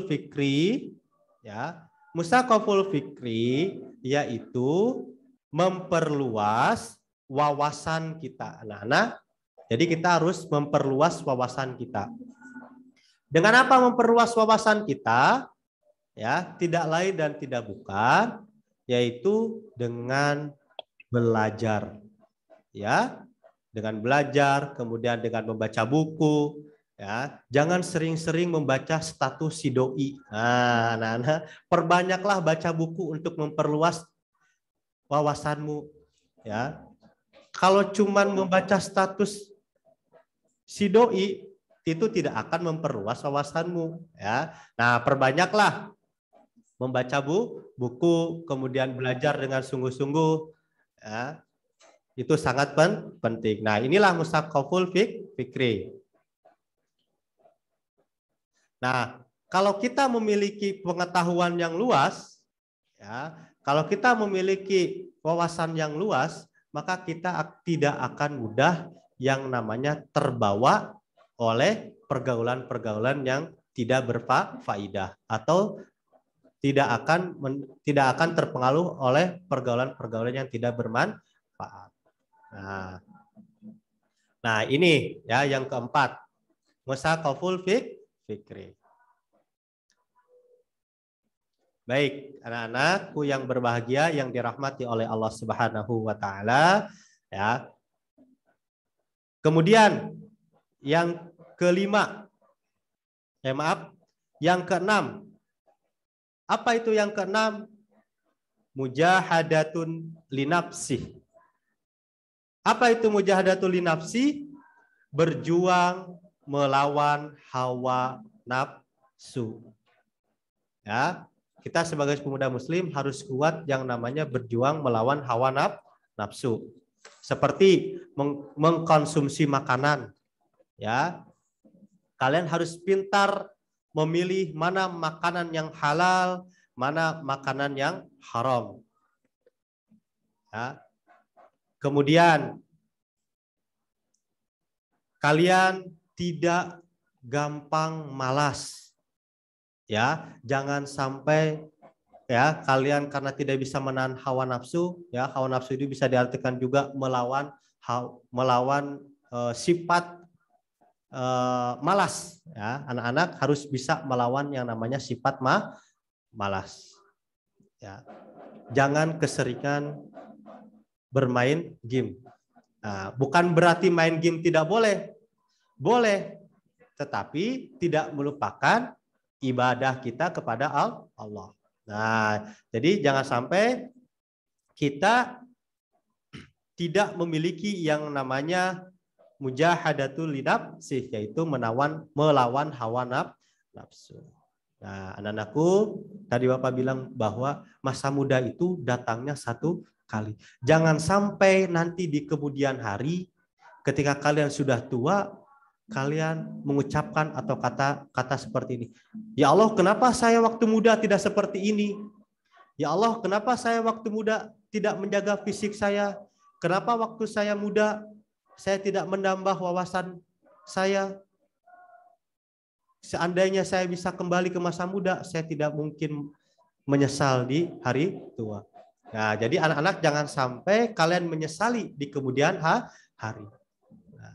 fikri? Ya, musaqaful fikri yaitu memperluas wawasan kita, anak-anak. Jadi kita harus memperluas wawasan kita. Dengan apa memperluas wawasan kita? Ya, tidak lain dan tidak bukan, yaitu dengan belajar. Ya, dengan belajar, kemudian dengan membaca buku. Ya, jangan sering-sering membaca status si doi. Nah, anak-anak, perbanyaklah baca buku untuk memperluas wawasanmu, ya. Kalau cuman membaca status si doi itu tidak akan memperluas wawasanmu, ya. Nah, perbanyaklah membaca buku, kemudian belajar dengan sungguh-sungguh, ya. Itu sangat penting. Nah, inilah musaqaful fikri. Nah, kalau kita memiliki pengetahuan yang luas, ya, kalau kita memiliki wawasan yang luas, maka kita tidak akan mudah yang namanya terbawa oleh pergaulan-pergaulan yang tidak berfaedah atau tidak akan terpengaruh oleh pergaulan-pergaulan yang tidak bermanfaat. Nah, ini ya yang keempat, musaqaful fikri. Baik, anak-anakku yang berbahagia yang dirahmati oleh Allah Subhanahu wa taala, ya. Kemudian yang kelima, yang keenam. Apa itu yang keenam? Mujahadatun linafsih. Apa itu mujahadatun linafsih? Berjuang melawan hawa nafsu. Ya, kita sebagai pemuda muslim harus kuat yang namanya berjuang melawan hawa nafsu. Seperti mengkonsumsi makanan, ya. Kalian harus pintar memilih mana makanan yang halal, mana makanan yang haram. Ya. Kemudian kalian tidak gampang malas. Ya, jangan sampai ya kalian karena tidak bisa menahan hawa nafsu, ya, hawa nafsu itu bisa diartikan juga melawan sifat malas, ya. Anak-anak harus bisa melawan yang namanya sifat malas, ya. Jangan keseringan bermain game. Nah, bukan berarti main game tidak boleh, tetapi tidak melupakan ibadah kita kepada Allah. Nah, jadi jangan sampai kita tidak memiliki yang namanya mujahadatul linafsih, yaitu melawan hawa nafsu. Nah, anak-anakku, tadi Bapak bilang bahwa masa muda itu datangnya satu kali. Jangan sampai nanti di kemudian hari ketika kalian sudah tua, kalian mengucapkan atau kata seperti ini. Ya Allah, kenapa saya waktu muda tidak seperti ini? Ya Allah, kenapa saya waktu muda tidak menjaga fisik saya? Kenapa waktu saya muda saya tidak menambah wawasan saya? Seandainya saya bisa kembali ke masa muda, saya tidak mungkin menyesal di hari tua. Nah, jadi anak-anak jangan sampai kalian menyesali di kemudian hari. Nah,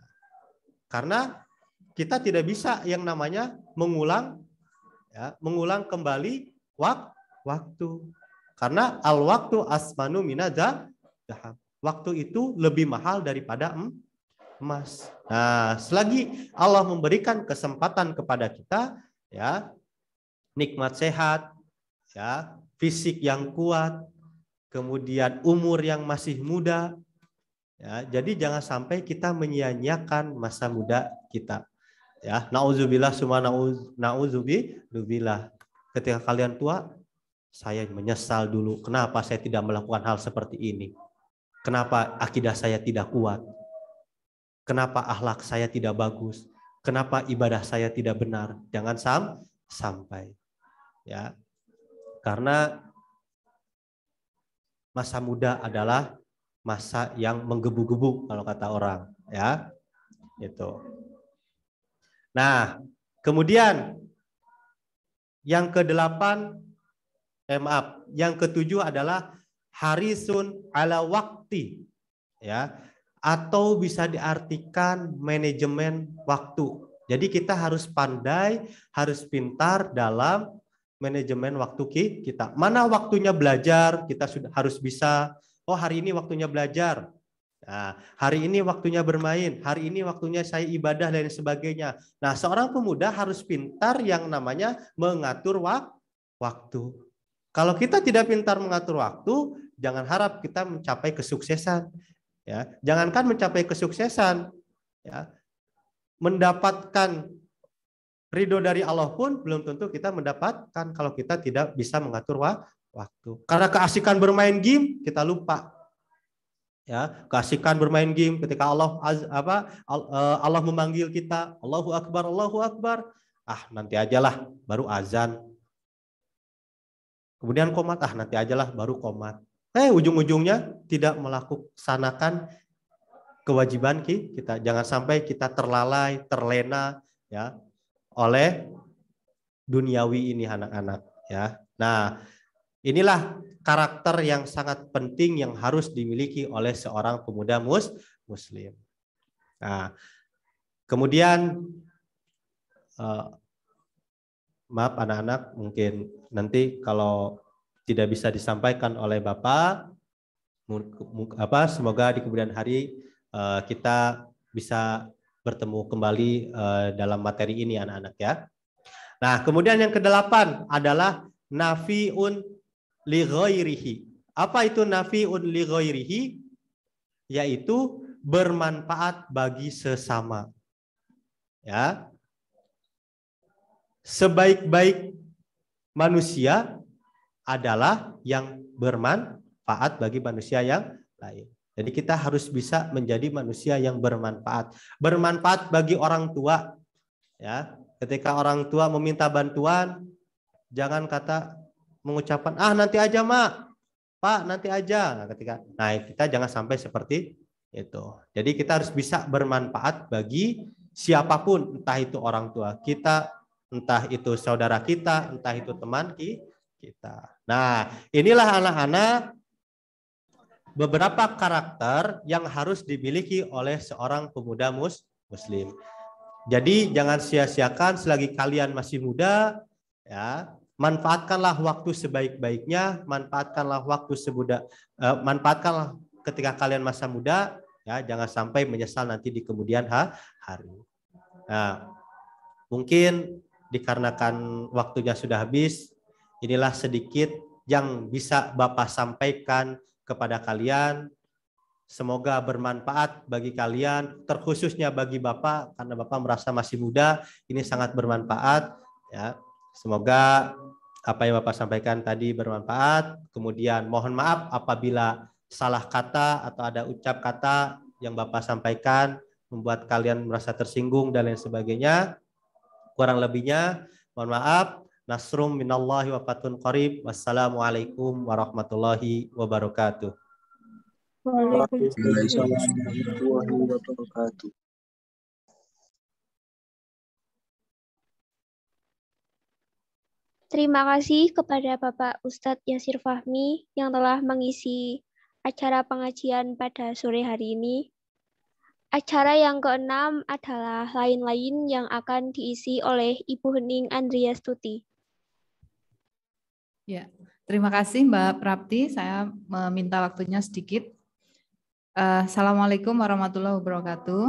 karena kita tidak bisa yang namanya mengulang kembali waktu. Karena al-waktu asmanu minadza zahab. Waktu itu lebih mahal daripada emas. Nah, selagi Allah memberikan kesempatan kepada kita, ya, nikmat sehat, ya, fisik yang kuat, kemudian umur yang masih muda, ya, jadi jangan sampai kita menyia-nyiakan masa muda kita. Ya, nauzubillah summa nauzubillah. Ketika kalian tua, saya menyesal dulu. Kenapa saya tidak melakukan hal seperti ini? Kenapa akidah saya tidak kuat? Kenapa akhlak saya tidak bagus? Kenapa ibadah saya tidak benar? Jangan sampai. Ya. Karena masa muda adalah masa yang menggebu-gebu kalau kata orang, ya. Itu. Nah, kemudian yang yang ketujuh adalah harisun ala wakti, ya, atau bisa diartikan manajemen waktu. Jadi kita harus pandai, harus pintar dalam manajemen waktu kita. Mana waktunya belajar, kita sudah harus bisa. Oh, hari ini waktunya belajar. Nah, hari ini waktunya bermain, hari ini waktunya saya ibadah dan sebagainya. Nah, seorang pemuda harus pintar yang namanya mengatur waktu. Kalau kita tidak pintar mengatur waktu, jangan harap kita mencapai kesuksesan. Ya, jangankan mencapai kesuksesan, ya, mendapatkan ridho dari Allah pun belum tentu kita mendapatkan kalau kita tidak bisa mengatur waktu. Karena keasikan bermain game kita lupa. Ya, keasikan bermain game ketika Allah memanggil kita, Allahu Akbar, Allahu Akbar. Nanti ajalah baru azan. Kemudian qomat, nanti ajalah baru qomat. Ujung-ujungnya tidak melaksanakan kewajiban kita. Jangan sampai kita terlalai, terlena ya oleh duniawi ini anak-anak ya. Nah, inilah karakter yang sangat penting yang harus dimiliki oleh seorang pemuda muslim. Nah, kemudian maaf anak-anak, mungkin nanti kalau tidak bisa disampaikan oleh Bapak, semoga di kemudian hari kita bisa bertemu kembali dalam materi ini anak-anak ya. Nah, kemudian yang ke-8 adalah nafi'un li ghairihi. Apa itu nafi'un li ghairihi? Yaitu bermanfaat bagi sesama. Ya. Sebaik-baik manusia adalah yang bermanfaat bagi manusia yang lain. Jadi kita harus bisa menjadi manusia yang bermanfaat. Bermanfaat bagi orang tua. Ya, ketika orang tua meminta bantuan, jangan mengucapkan nanti aja mak, pak nanti aja. Nah, kita jangan sampai seperti itu. Jadi kita harus bisa bermanfaat bagi siapapun, entah itu orang tua kita, entah itu saudara kita, entah itu teman kita. Nah, inilah anak-anak beberapa karakter yang harus dimiliki oleh seorang pemuda muslim. Jadi jangan sia-siakan selagi kalian masih muda, ya, manfaatkanlah waktu sebaik-baiknya, manfaatkanlah manfaatkanlah ketika kalian masa muda, ya, jangan sampai menyesal nanti di kemudian hari. Nah, mungkin dikarenakan waktunya sudah habis, inilah sedikit yang bisa Bapak sampaikan kepada kalian. Semoga bermanfaat bagi kalian, terkhususnya bagi Bapak, karena Bapak merasa masih muda, ini sangat bermanfaat. Ya, semoga apa yang Bapak sampaikan tadi bermanfaat. Kemudian mohon maaf apabila salah kata atau ada ucap kata yang Bapak sampaikan membuat kalian merasa tersinggung dan lain sebagainya. Kurang lebihnya mohon maaf. Nasrum minallahi wa fatun qarib. Wassalamualaikum warahmatullahi wabarakatuh. Waalaikumsalam warahmatullahi wabarakatuh. Terima kasih kepada Bapak Ustadz Yasir Fahmi yang telah mengisi acara pengajian pada sore hari ini. Acara yang ke-6 adalah lain-lain yang akan diisi oleh Ibu Hening Andriastuti. Ya, terima kasih Mbak Prapti. Saya meminta waktunya sedikit. Assalamualaikum warahmatullahi wabarakatuh.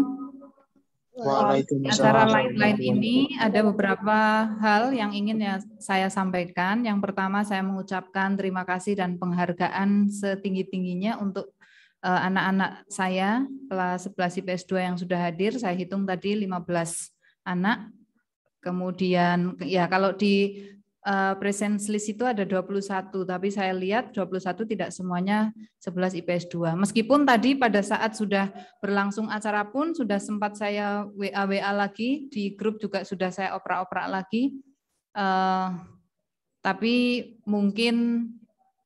Acara lain-lain ini ada beberapa hal yang ingin saya sampaikan. Yang pertama, saya mengucapkan terima kasih dan penghargaan setinggi-tingginya untuk anak-anak saya kelas 11 IPS 2 yang sudah hadir. Saya hitung tadi 15 anak. Kemudian ya kalau di presence list itu ada 21, tapi saya lihat 21 tidak semuanya 11 IPS 2. Meskipun tadi pada saat sudah berlangsung acara pun sudah sempat saya WA lagi, di grup juga sudah saya oprak-oprak lagi. Tapi mungkin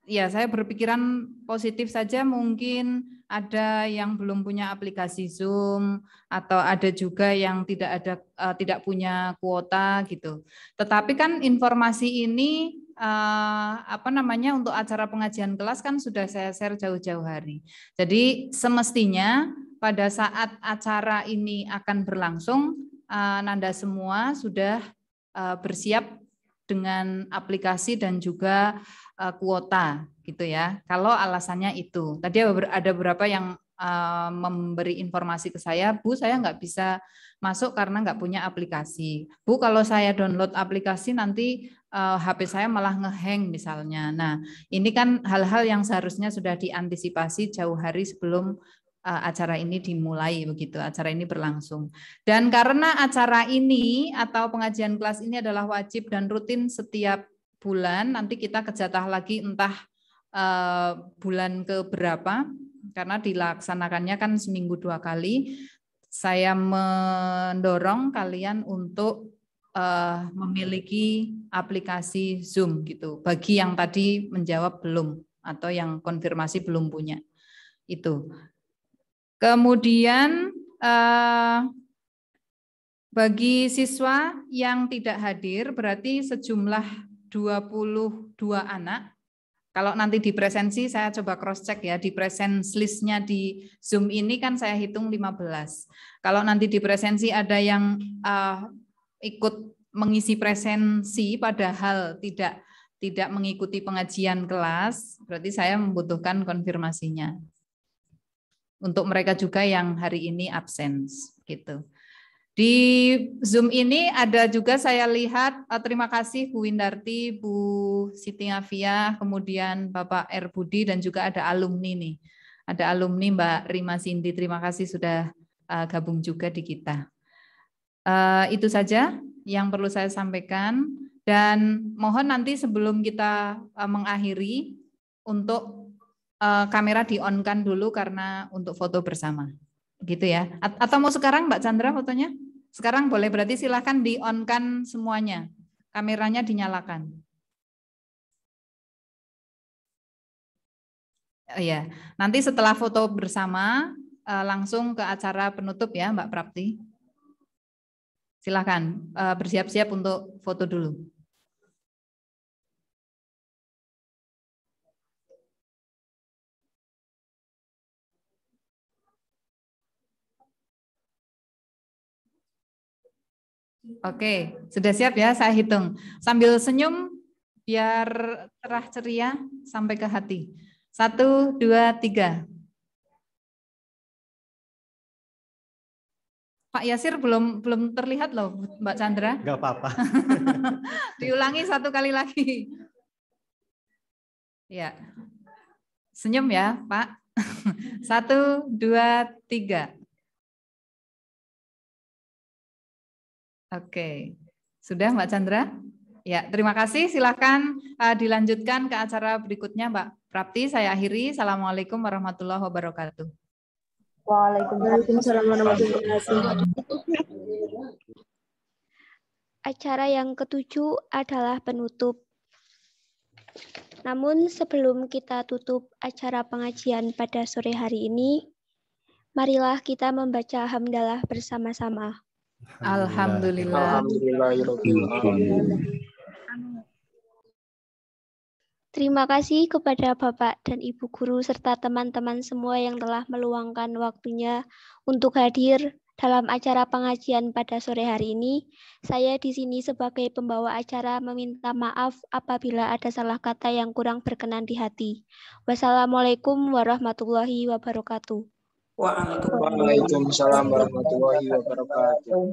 ya saya berpikiran positif saja, mungkin ada yang belum punya aplikasi Zoom atau ada juga yang tidak punya kuota gitu. Tetapi kan informasi ini untuk acara pengajian kelas kan sudah saya share jauh-jauh hari. Jadi semestinya pada saat acara ini akan berlangsung, Nanda semua sudah bersiap dengan aplikasi dan juga kuota gitu ya. Kalau alasannya itu. Tadi ada beberapa yang memberi informasi ke saya, Bu, saya nggak bisa masuk karena nggak punya aplikasi. Bu, kalau saya download aplikasi nanti HP saya malah ngehang misalnya. Nah, ini kan hal-hal yang seharusnya sudah diantisipasi jauh hari sebelum acara ini dimulai, begitu, acara ini berlangsung. Dan karena acara ini atau pengajian kelas ini adalah wajib dan rutin setiap bulan, nanti kita kejatah lagi entah bulan ke berapa, karena dilaksanakannya kan seminggu 2 kali. Saya mendorong kalian untuk memiliki aplikasi Zoom gitu. Bagi yang tadi menjawab belum atau yang konfirmasi belum punya itu. Kemudian bagi siswa yang tidak hadir berarti sejumlah 22 anak. Kalau nanti di presensi saya coba cross check ya, di presence listnya di Zoom ini kan saya hitung 15. Kalau nanti di presensi ada yang ikut mengisi presensi padahal tidak mengikuti pengajian kelas, berarti saya membutuhkan konfirmasinya. Untuk mereka juga yang hari ini absen gitu. Di Zoom ini ada juga saya lihat, terima kasih Bu Windarti, Bu Siti Afiah, kemudian Bapak R. Budi, dan juga ada alumni nih. Ada alumni Mbak Rima Cindy, terima kasih sudah gabung juga di kita. Itu saja yang perlu saya sampaikan, dan mohon nanti sebelum kita mengakhiri, untuk kamera di-on-kan dulu karena untuk foto bersama. Gitu ya. Atau mau sekarang Mbak Chandra fotonya? Sekarang boleh, berarti silahkan di-on-kan semuanya. Kameranya dinyalakan. Ya, nanti setelah foto bersama langsung ke acara penutup ya Mbak Prapti. Silahkan bersiap-siap untuk foto dulu. Oke, sudah siap ya, saya hitung. Sambil senyum biar cerah ceria sampai ke hati. 1, 2, 3. Pak Yasir belum terlihat loh, Mbak Chandra. Enggak apa-apa. Diulangi 1 kali lagi. Ya. Senyum ya, Pak. 1, 2, 3. Oke, sudah Mbak Chandra? Ya, terima kasih. Silakan dilanjutkan ke acara berikutnya Mbak Prapti. Saya akhiri. Assalamualaikum warahmatullahi wabarakatuh. Waalaikumsalam warahmatullahi wabarakatuh. Acara yang ke-7 adalah penutup. Namun sebelum kita tutup acara pengajian pada sore hari ini, marilah kita membaca hamdalah bersama-sama. Alhamdulillah. Terima kasih kepada Bapak dan Ibu Guru serta teman-teman semua yang telah meluangkan waktunya untuk hadir dalam acara pengajian pada sore hari ini. Saya di sini sebagai pembawa acara meminta maaf apabila ada salah kata yang kurang berkenan di hati. Wassalamualaikum warahmatullahi wabarakatuh. Waalaikumsalam warahmatullahi wabarakatuh.